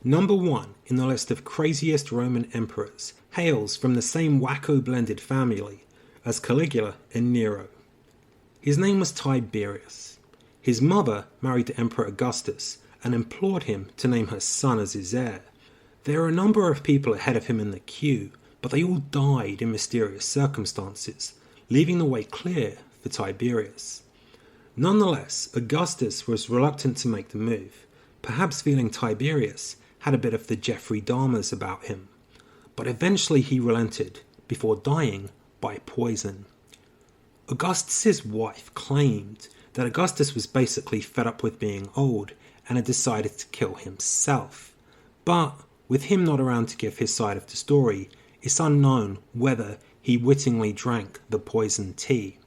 Number 1 in the list of craziest Roman emperors hails from the same wacko-blended family as Caligula and Nero. His name was Tiberius. His mother married to Emperor Augustus and implored him to name her son as his heir. There are a number of people ahead of him in the queue, but they all died in mysterious circumstances, leaving the way clear for Tiberius. Nonetheless, Augustus was reluctant to make the move, perhaps feeling Tiberius had a bit of the Jeffrey Dahmers about him. But eventually he relented, before dying by poison. Augustus's wife claimed that Augustus was basically fed up with being old and had decided to kill himself. But with him not around to give his side of the story, it's unknown whether he wittingly drank the poisoned tea.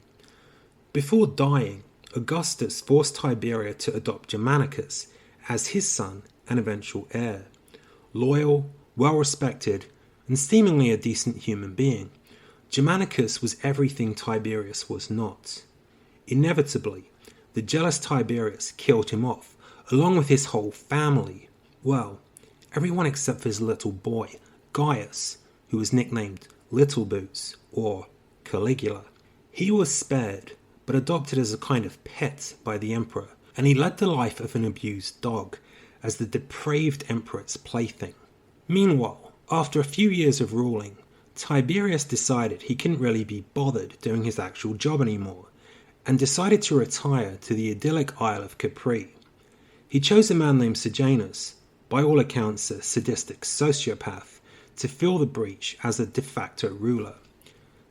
Before dying, Augustus forced Tiberius to adopt Germanicus as his son and eventual heir. Loyal, well-respected, and seemingly a decent human being, Germanicus was everything Tiberius was not. Inevitably, the jealous Tiberius killed him off, along with his whole family. Well, everyone except for his little boy, Gaius, who was nicknamed Little Boots, or Caligula. He was spared, but adopted as a kind of pet by the emperor, and he led the life of an abused dog, as the depraved emperor's plaything. Meanwhile, after a few years of ruling, Tiberius decided he couldn't really be bothered doing his actual job anymore, and decided to retire to the idyllic Isle of Capri. He chose a man named Sejanus, by all accounts a sadistic sociopath, to fill the breach as a de facto ruler.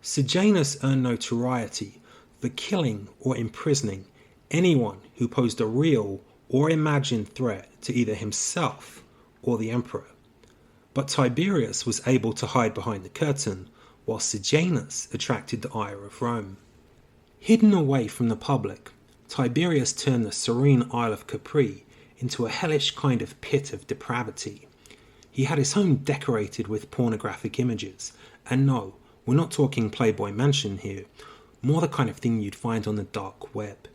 Sejanus earned notoriety for killing or imprisoning anyone who posed a real or imagined threat to either himself or the emperor. But Tiberius was able to hide behind the curtain, while Sejanus attracted the ire of Rome. Hidden away from the public, Tiberius turned the serene Isle of Capri into a hellish kind of pit of depravity. He had his home decorated with pornographic images, and no, we're not talking Playboy Mansion here, more the kind of thing you'd find on the dark web.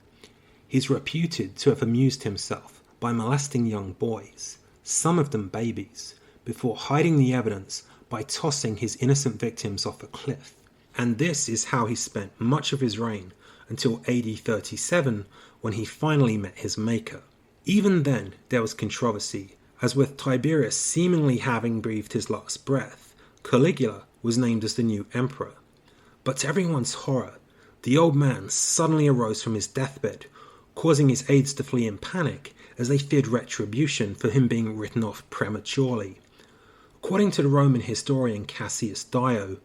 He's reputed to have amused himself by molesting young boys, some of them babies, before hiding the evidence by tossing his innocent victims off a cliff. And this is how he spent much of his reign until AD 37, when he finally met his maker. Even then, there was controversy, as with Tiberius seemingly having breathed his last breath, Caligula was named as the new emperor. But to everyone's horror, the old man suddenly arose from his deathbed, causing his aides to flee in panic as they feared retribution for him being written off prematurely. According to the Roman historian Cassius Dio,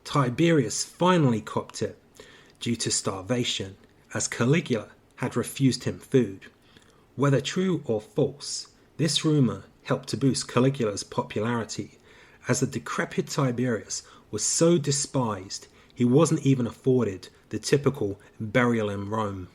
Tiberius finally copped it due to starvation, as Caligula had refused him food. Whether true or false, this rumour helped to boost Caligula's popularity, as the decrepit Tiberius was so despised he wasn't even afforded the typical burial in Rome